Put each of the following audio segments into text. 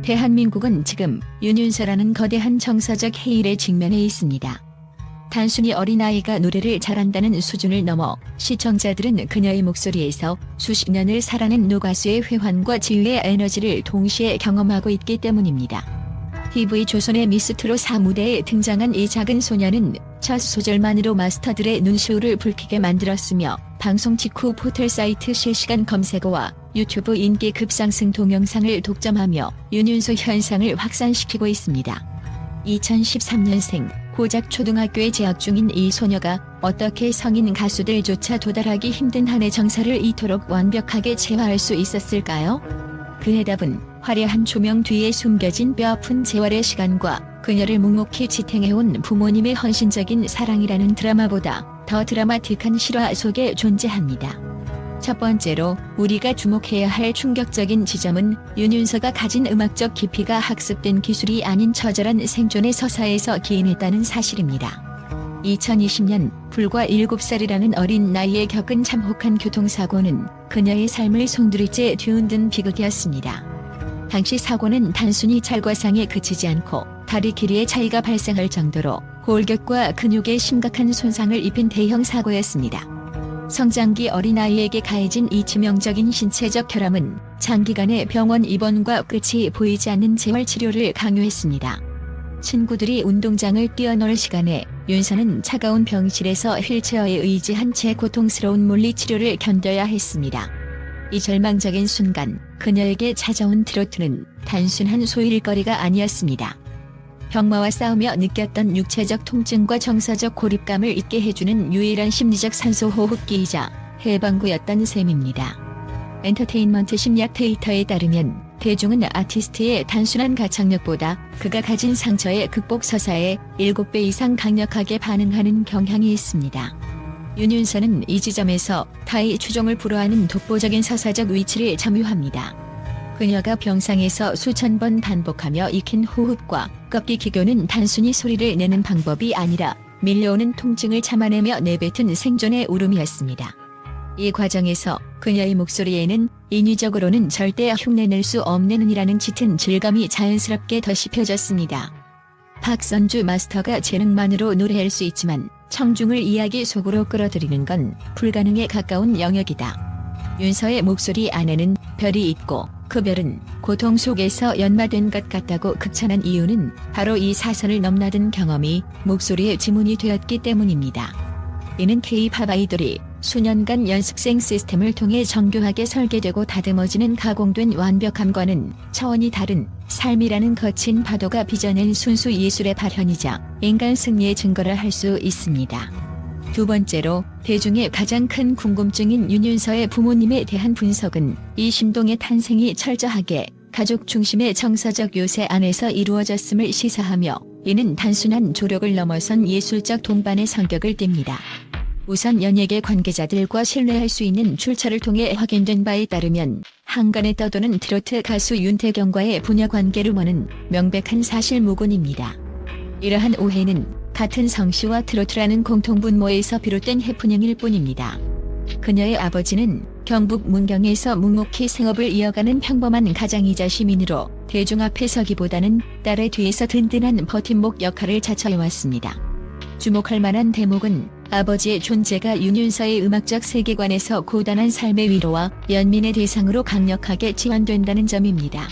대한민국은 지금 윤윤서라는 거대한 정서적 해일에 직면해 있습니다. 단순히 어린아이가 노래를 잘한다는 수준을 넘어 시청자들은 그녀의 목소리에서 수십 년을 살아낸 노가수의 회환과 지휘의 에너지를 동시에 경험하고 있기 때문입니다. TV조선의 미스트롯 4무대에 등장한 이 작은 소녀는 첫 소절만으로 마스터들의 눈시울을 붉히게 만들었으며 방송 직후 포털 사이트 실시간 검색어와 유튜브 인기 급상승 동영상을 독점하며 윤윤서 현상을 확산시키고 있습니다. 2013년생 고작 초등학교에 재학 중인 이 소녀가 어떻게 성인 가수들조차 도달하기 힘든 한의 정서를 이토록 완벽하게 체화할 수 있었을까요? 그 해답은 화려한 조명 뒤에 숨겨진 뼈아픈 재활의 시간과 그녀를 묵묵히 지탱해온 부모님의 헌신적인 사랑이라는 드라마보다 더 드라마틱한 실화 속에 존재합니다. 첫 번째로 우리가 주목해야 할 충격적인 지점은 윤윤서가 가진 음악적 깊이가 학습된 기술이 아닌 처절한 생존의 서사에서 기인했다는 사실입니다. 2020년 불과 7살이라는 어린 나이에 겪은 참혹한 교통사고는 그녀의 삶을 송두리째 뒤흔든 비극이었습니다. 당시 사고는 단순히 찰과상에 그치지 않고 다리 길이의 차이가 발생할 정도로 골격과 근육에 심각한 손상을 입힌 대형 사고였습니다. 성장기 어린아이에게 가해진 이 치명적인 신체적 결함은 장기간의 병원 입원과 끝이 보이지 않는 재활치료를 강요했습니다. 친구들이 운동장을 뛰어놀 시간에 윤서는 차가운 병실에서 휠체어에 의지한 채 고통스러운 물리치료를 견뎌야 했습니다. 이 절망적인 순간 그녀에게 찾아온 트로트는 단순한 소일거리가 아니었습니다. 병마와 싸우며 느꼈던 육체적 통증과 정서적 고립감을 잊게 해주는 유일한 심리적 산소 호흡기이자 해방구였던 셈입니다. 엔터테인먼트 심리학 데이터에 따르면 대중은 아티스트의 단순한 가창력보다 그가 가진 상처의 극복 서사에 7배 이상 강력하게 반응하는 경향이 있습니다. 윤윤서는 이 지점에서 타의 추종을 불허하는 독보적인 서사적 위치를 점유합니다. 그녀가 병상에서 수천 번 반복하며 익힌 호흡과 꺾기 기교는 단순히 소리를 내는 방법이 아니라 밀려오는 통증을 참아내며 내뱉은 생존의 울음이었습니다. 이 과정에서 그녀의 목소리에는 인위적으로는 절대 흉내낼 수 없는 은이라는 짙은 질감이 자연스럽게 덧입혀졌습니다. 박선주 마스터가 재능만으로 노래할 수 있지만 청중을 이야기 속으로 끌어들이는 건 불가능에 가까운 영역이다. 윤서의 목소리 안에는 별이 있고 그 별은 고통 속에서 연마된 것 같다고 극찬한 이유는 바로 이 사선을 넘나든 경험이 목소리의 지문이 되었기 때문입니다. 이는 K-팝 아이돌이 수년간 연습생 시스템을 통해 정교하게 설계되고 다듬어지는 가공된 완벽함과는 차원이 다른 삶이라는 거친 파도가 빚어낸 순수 예술의 발현이자 인간 승리의 증거를 할 수 있습니다. 두 번째로 대중의 가장 큰 궁금증인 윤윤서의 부모님에 대한 분석은 이 신동의 탄생이 철저하게 가족 중심의 정서적 요새 안에서 이루어졌음을 시사하며 이는 단순한 조력을 넘어선 예술적 동반의 성격을 띱니다. 우선 연예계 관계자들과 신뢰할 수 있는 출처를 통해 확인된 바에 따르면 한간에 떠도는 트로트 가수 윤태경과의 부녀관계 루머는 명백한 사실무근입니다. 이러한 오해는 같은 성씨와 트로트라는 공통분모에서 비롯된 해프닝일 뿐입니다. 그녀의 아버지는 경북 문경에서 묵묵히 생업을 이어가는 평범한 가장이자 시민으로 대중 앞에 서기보다는 딸의 뒤에서 든든한 버팀목 역할을 자처해왔습니다. 주목할 만한 대목은 아버지의 존재가 윤윤서의 음악적 세계관에서 고단한 삶의 위로와 연민의 대상으로 강력하게 치환된다는 점입니다.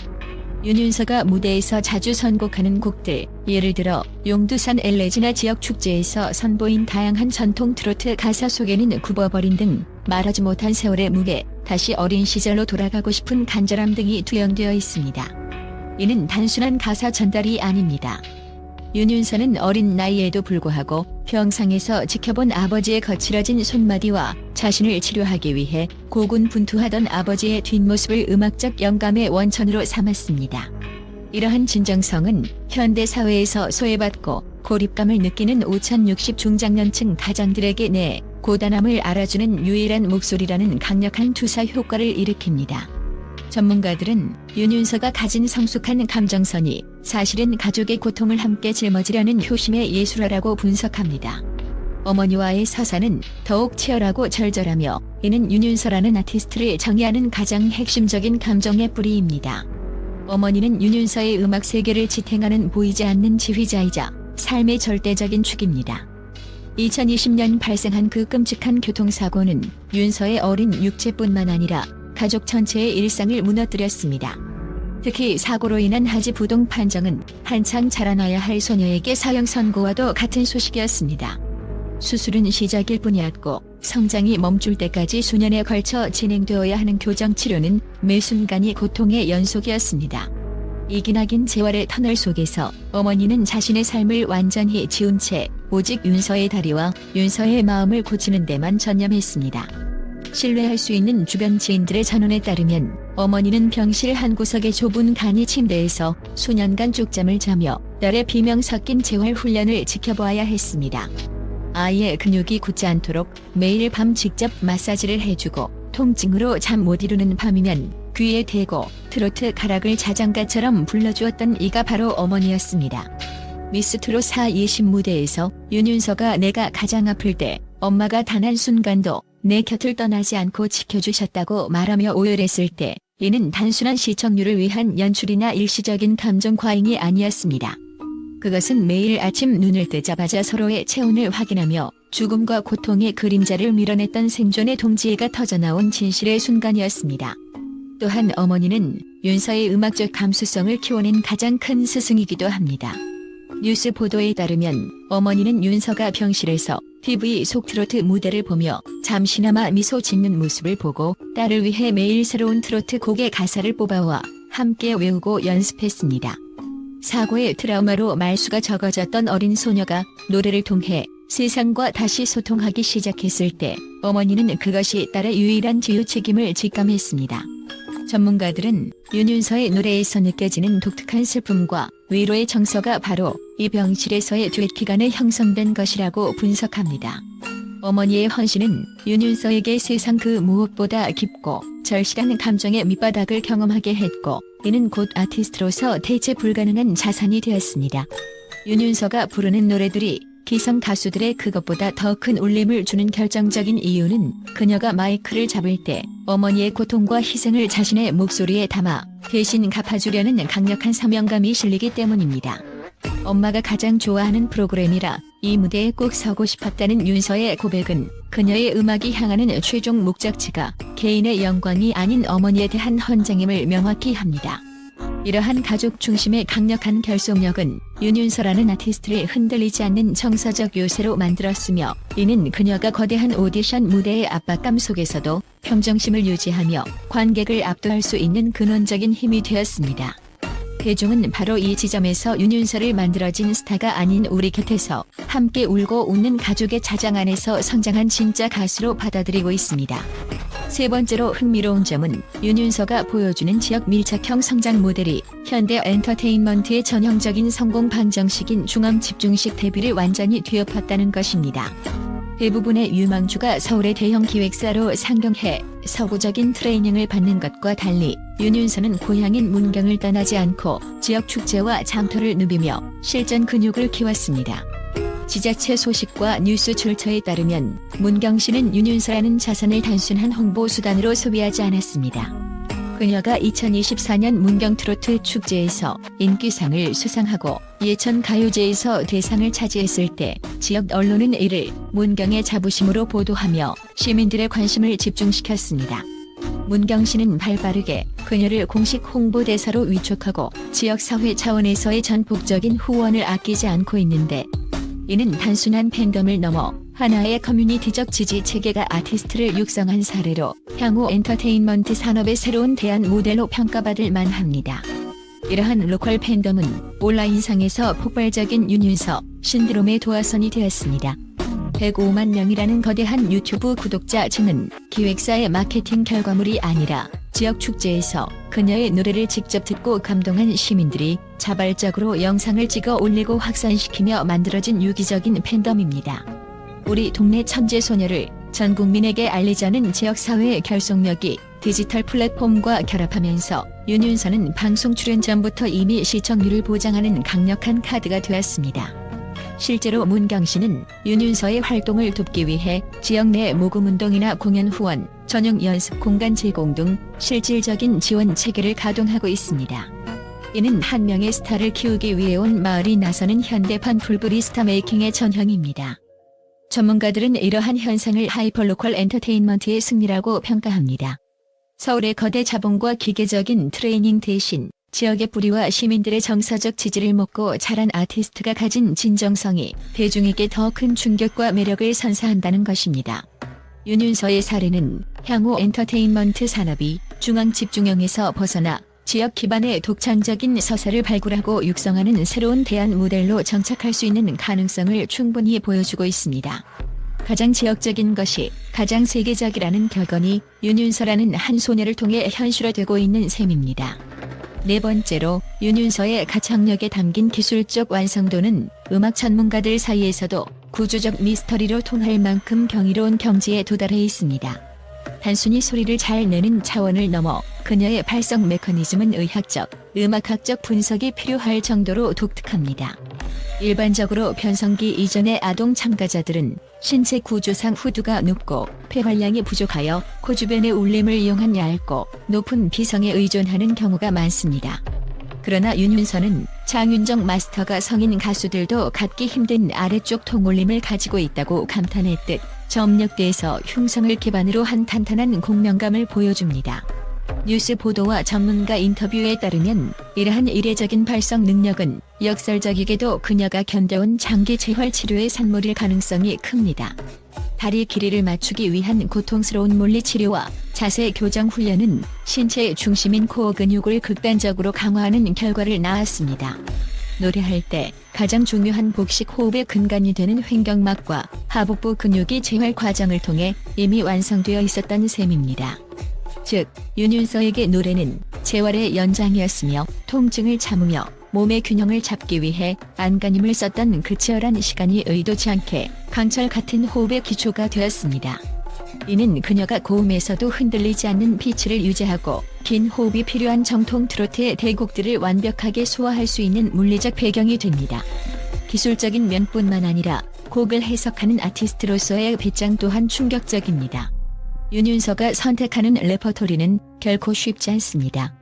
윤윤서가 무대에서 자주 선곡하는 곡들, 예를 들어 용두산 엘레지나 지역 축제에서 선보인 다양한 전통 트로트 가사 속에는 굽어버린 등 말하지 못한 세월의 무게, 다시 어린 시절로 돌아가고 싶은 간절함 등이 투영되어 있습니다. 이는 단순한 가사 전달이 아닙니다. 윤윤서는 어린 나이에도 불구하고 병상에서 지켜본 아버지의 거칠어진 손마디와 자신을 치료하기 위해 고군분투하던 아버지의 뒷모습을 음악적 영감의 원천으로 삼았습니다. 이러한 진정성은 현대사회에서 소외받고 고립감을 느끼는 5060 중장년층 가장들에게 내 고단함을 알아주는 유일한 목소리라는 강력한 투사 효과를 일으킵니다. 전문가들은 윤윤서가 가진 성숙한 감정선이 사실은 가족의 고통을 함께 짊어지려는 효심의 예술화라고 분석합니다. 어머니와의 서사는 더욱 치열하고 절절하며 이는 윤윤서라는 아티스트를 정의하는 가장 핵심적인 감정의 뿌리입니다. 어머니는 윤윤서의 음악 세계를 지탱하는 보이지 않는 지휘자이자 삶의 절대적인 축입니다. 2020년 발생한 그 끔찍한 교통사고는 윤서의 어린 육체뿐만 아니라 가족 전체의 일상을 무너뜨렸습니다. 특히 사고로 인한 하지 부동 판정은 한창 자라나야 할 소녀에게 사형 선고와도 같은 소식이었습니다. 수술은 시작일 뿐이었고 성장이 멈출 때까지 수년에 걸쳐 진행되어야 하는 교정 치료는 매 순간이 고통의 연속이었습니다. 이기나긴 재활의 터널 속에서 어머니는 자신의 삶을 완전히 지운 채 오직 윤서의 다리와 윤서의 마음을 고치는 데만 전념했습니다. 신뢰할 수 있는 주변 지인들의 전언에 따르면 어머니는 병실 한 구석의 좁은 간이 침대에서 수년간 쪽잠을 자며 딸의 비명 섞인 재활 훈련을 지켜보아야 했습니다. 아이의 근육이 굳지 않도록 매일 밤 직접 마사지를 해주고 통증으로 잠 못 이루는 밤이면 귀에 대고 트로트 가락을 자장가처럼 불러주었던 이가 바로 어머니였습니다. 미스트롯 420 무대에서 윤윤서가 내가 가장 아플 때 엄마가 단 한순간도 내 곁을 떠나지 않고 지켜주셨다고 말하며 오열했을 때 이는 단순한 시청률을 위한 연출이나 일시적인 감정 과잉이 아니었습니다. 그것은 매일 아침 눈을 뜨자마자 서로의 체온을 확인하며 죽음과 고통의 그림자를 밀어냈던 생존의 동지애가 터져나온 진실의 순간이었습니다. 또한 어머니는 윤서의 음악적 감수성을 키워낸 가장 큰 스승이기도 합니다. 뉴스 보도에 따르면 어머니는 윤서가 병실에서 TV 속 트로트 무대를 보며 잠시나마 미소 짓는 모습을 보고 딸을 위해 매일 새로운 트로트 곡의 가사를 뽑아와 함께 외우고 연습했습니다. 사고의 트라우마로 말수가 적어졌던 어린 소녀가 노래를 통해 세상과 다시 소통하기 시작했을 때 어머니는 그것이 딸의 유일한 치유 책임을 직감했습니다. 전문가들은 윤윤서의 노래에서 느껴지는 독특한 슬픔과 위로의 정서가 바로 이 병실에서의 듀엣 기간에 형성된 것이라고 분석합니다. 어머니의 헌신은 윤윤서에게 세상 그 무엇보다 깊고 절실한 감정의 밑바닥을 경험하게 했고 이는 곧 아티스트로서 대체 불가능한 자산이 되었습니다. 윤윤서가 부르는 노래들이 기성 가수들의 그것보다 더 큰 울림을 주는 결정적인 이유는 그녀가 마이크를 잡을 때 어머니의 고통과 희생을 자신의 목소리에 담아 대신 갚아주려는 강력한 사명감이 실리기 때문입니다. 엄마가 가장 좋아하는 프로그램이라 이 무대에 꼭 서고 싶었다는 윤서의 고백은 그녀의 음악이 향하는 최종 목적지가 개인의 영광이 아닌 어머니에 대한 헌장임을 명확히 합니다. 이러한 가족 중심의 강력한 결속력은 윤윤서라는 아티스트를 흔들리지 않는 정서적 요새로 만들었으며 이는 그녀가 거대한 오디션 무대의 압박감 속에서도 평정심을 유지하며 관객을 압도할 수 있는 근원적인 힘이 되었습니다. 대중은 바로 이 지점에서 윤윤서를 만들어진 스타가 아닌 우리 곁에서 함께 울고 웃는 가족의 자장 안에서 성장한 진짜 가수로 받아들이고 있습니다. 세 번째로 흥미로운 점은 윤윤서가 보여주는 지역 밀착형 성장 모델이 현대 엔터테인먼트의 전형적인 성공 방정식인 중앙 집중식 데뷔를 완전히 뒤엎었다는 것입니다. 대부분의 유망주가 서울의 대형 기획사로 상경해 서구적인 트레이닝을 받는 것과 달리 윤윤서는 고향인 문경을 떠나지 않고 지역 축제와 장터를 누비며 실전 근육을 키웠습니다. 지자체 소식과 뉴스 출처에 따르면 문경시는 윤윤서라는 자산을 단순한 홍보 수단으로 소비하지 않았습니다. 그녀가 2024년 문경 트로트 축제에서 인기상을 수상하고 예천 가요제에서 대상을 차지했을 때 지역 언론은 이를 문경의 자부심으로 보도하며 시민들의 관심을 집중시켰습니다. 문경시는 발빠르게 그녀를 공식 홍보대사로 위촉하고 지역사회 차원에서의 전폭적인 후원을 아끼지 않고 있는데 이는 단순한 팬덤을 넘어 하나의 커뮤니티적 지지 체계가 아티스트를 육성한 사례로 향후 엔터테인먼트 산업의 새로운 대안 모델로 평가받을 만합니다. 이러한 로컬 팬덤은 온라인상에서 폭발적인 윤윤서 신드롬의 도화선이 되었습니다. 105만 명이라는 거대한 유튜브 구독자 층은 기획사의 마케팅 결과물이 아니라 지역 축제에서 그녀의 노래를 직접 듣고 감동한 시민들이 자발적으로 영상을 찍어 올리고 확산시키며 만들어진 유기적인 팬덤입니다. 우리 동네 천재 소녀를 전 국민에게 알리자는 지역사회의 결속력이 디지털 플랫폼과 결합하면서 윤윤서는 방송 출연 전부터 이미 시청률을 보장하는 강력한 카드가 되었습니다. 실제로 문경시는 윤윤서의 활동을 돕기 위해 지역 내 모금운동이나 공연 후원, 전용 연습 공간 제공 등 실질적인 지원 체계를 가동하고 있습니다. 이는 한 명의 스타를 키우기 위해 온 마을이 나서는 현대판 풀브리 스타 메이킹의 전형입니다. 전문가들은 이러한 현상을 하이퍼로컬 엔터테인먼트의 승리라고 평가합니다. 서울의 거대 자본과 기계적인 트레이닝 대신 지역의 뿌리와 시민들의 정서적 지지를 먹고 자란 아티스트가 가진 진정성이 대중에게 더 큰 충격과 매력을 선사한다는 것입니다. 윤윤서의 사례는 향후 엔터테인먼트 산업이 중앙 집중형에서 벗어나 지역 기반의 독창적인 서사를 발굴하고 육성하는 새로운 대안 모델로 정착할 수 있는 가능성을 충분히 보여주고 있습니다. 가장 지역적인 것이 가장 세계적이라는 격언이 윤윤서라는 한 소녀를 통해 현실화되고 있는 셈입니다. 네 번째로 윤윤서의 가창력에 담긴 기술적 완성도는 음악 전문가들 사이에서도 구조적 미스터리로 통할 만큼 경이로운 경지에 도달해 있습니다. 단순히 소리를 잘 내는 차원을 넘어 그녀의 발성 메커니즘은 의학적, 음악학적 분석이 필요할 정도로 독특합니다. 일반적으로 변성기 이전의 아동 참가자들은 신체 구조상 후두가 높고 폐활량이 부족하여 코 주변의 울림을 이용한 얇고 높은 비성에 의존하는 경우가 많습니다. 그러나 윤윤서는 장윤정 마스터가 성인 가수들도 갖기 힘든 아래쪽 통울림을 가지고 있다고 감탄했듯 저음역대에서 흉성을 기반으로 한 탄탄한 공명감을 보여줍니다. 뉴스 보도와 전문가 인터뷰에 따르면 이러한 이례적인 발성 능력은 역설적이게도 그녀가 견뎌온 장기 재활 치료의 산물일 가능성이 큽니다. 다리 길이를 맞추기 위한 고통스러운 물리치료와 자세 교정 훈련은 신체의 중심인 코어 근육을 극단적으로 강화하는 결과를 낳았습니다. 노래할 때 가장 중요한 복식 호흡의 근간이 되는 횡격막과 하복부 근육이 재활 과정을 통해 이미 완성되어 있었던 셈입니다. 즉, 윤윤서에게 노래는 재활의 연장이었으며 통증을 참으며 몸의 균형을 잡기 위해 안간힘을 썼던 그 치열한 시간이 의도치 않게 강철 같은 호흡의 기초가 되었습니다. 이는 그녀가 고음에서도 흔들리지 않는 피치를 유지하고 긴 호흡이 필요한 정통 트로트의 대곡들을 완벽하게 소화할 수 있는 물리적 배경이 됩니다. 기술적인 면뿐만 아니라 곡을 해석하는 아티스트로서의 배짱 또한 충격적입니다. 윤윤서가 선택하는 레퍼토리는 결코 쉽지 않습니다.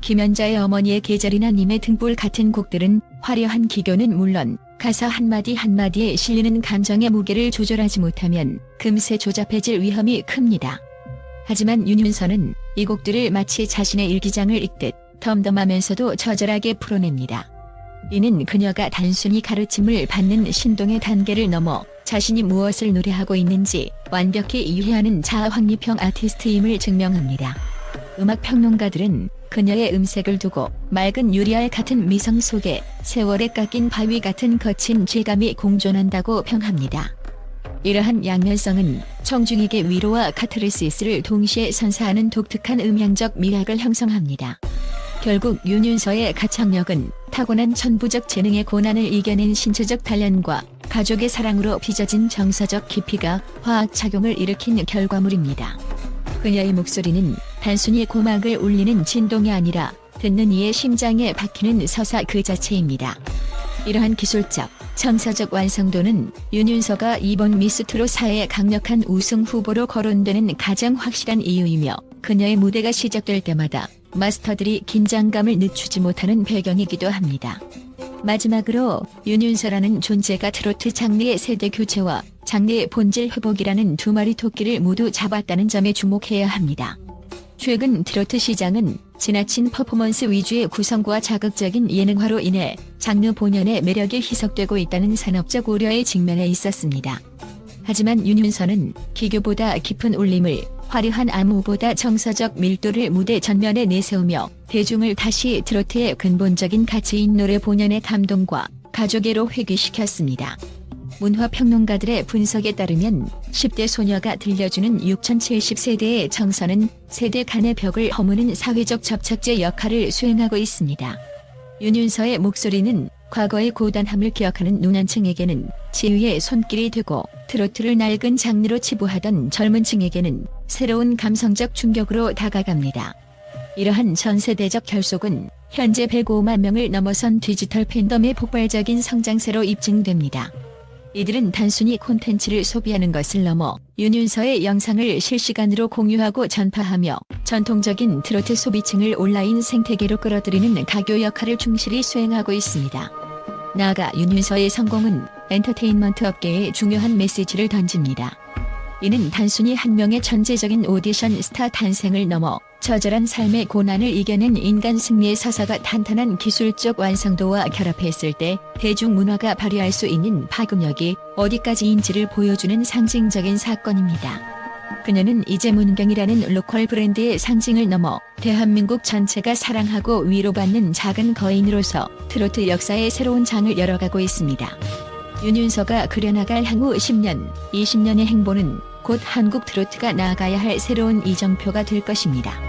김연자의 어머니의 계절이나 님의 등불 같은 곡들은 화려한 기교는 물론 가사 한마디 한마디에 실리는 감정의 무게를 조절하지 못하면 금세 조잡해질 위험이 큽니다. 하지만 윤윤서는 이 곡들을 마치 자신의 일기장을 읽듯 덤덤하면서도 처절하게 풀어냅니다. 이는 그녀가 단순히 가르침을 받는 신동의 단계를 넘어 자신이 무엇을 노래하고 있는지 완벽히 이해하는 자아 확립형 아티스트임을 증명합니다. 음악 평론가들은 그녀의 음색을 두고 맑은 유리알 같은 미성 속에 세월에 깎인 바위 같은 거친 질감이 공존한다고 평합니다. 이러한 양면성은 청중에게 위로와 카타르시스를 동시에 선사하는 독특한 음향적 미학을 형성합니다. 결국 윤윤서의 가창력은 타고난 천부적 재능의 고난을 이겨낸 신체적 단련과 가족의 사랑으로 빚어진 정서적 깊이가 화학작용을 일으킨 결과물입니다. 그녀의 목소리는 단순히 고막을 울리는 진동이 아니라 듣는 이의 심장에 박히는 서사 그 자체입니다. 이러한 기술적, 정서적 완성도는 윤윤서가 이번 미스트롯4의 강력한 우승 후보로 거론되는 가장 확실한 이유이며 그녀의 무대가 시작될 때마다 마스터들이 긴장감을 늦추지 못하는 배경이기도 합니다. 마지막으로 윤윤서라는 존재가 트로트 장르의 세대 교체와 장르의 본질 회복이라는 두 마리 토끼를 모두 잡았다는 점에 주목해야 합니다. 최근 트로트 시장은 지나친 퍼포먼스 위주의 구성과 자극적인 예능화로 인해 장르 본연의 매력이 희석되고 있다는 산업적 우려에 직면해 있었습니다. 하지만 윤윤서는 기교보다 깊은 울림을, 화려한 안무보다 정서적 밀도를 무대 전면에 내세우며 대중을 다시 트로트의 근본적인 가치인 노래 본연의 감동과 가족애로 회귀시켰습니다. 문화평론가들의 분석에 따르면 10대 소녀가 들려주는 6070세대의 정서는 세대 간의 벽을 허무는 사회적 접착제 역할을 수행하고 있습니다. 윤윤서의 목소리는 과거의 고단함을 기억하는 누난층에게는 지휘의 손길이 되고 트로트를 낡은 장르로 치부하던 젊은 층에게는 새로운 감성적 충격으로 다가갑니다. 이러한 전세대적 결속은 현재 105만 명을 넘어선 디지털 팬덤의 폭발적인 성장세로 입증됩니다. 이들은 단순히 콘텐츠를 소비하는 것을 넘어 윤윤서의 영상을 실시간으로 공유하고 전파하며 전통적인 트로트 소비층을 온라인 생태계로 끌어들이는 가교 역할을 충실히 수행하고 있습니다. 나아가 윤윤서의 성공은 엔터테인먼트 업계에 중요한 메시지를 던집니다. 이는 단순히 한 명의 천재적인 오디션 스타 탄생을 넘어 처절한 삶의 고난을 이겨낸 인간 승리의 서사가 탄탄한 기술적 완성도와 결합했을 때 대중문화가 발휘할 수 있는 파급력이 어디까지인지를 보여주는 상징적인 사건입니다. 그녀는 이재문경이라는 로컬 브랜드의 상징을 넘어 대한민국 전체가 사랑하고 위로받는 작은 거인으로서 트로트 역사의 새로운 장을 열어가고 있습니다. 윤윤서가 그려나갈 향후 10년, 20년의 행보는 곧 한국 트로트가 나아가야 할 새로운 이정표가 될 것입니다.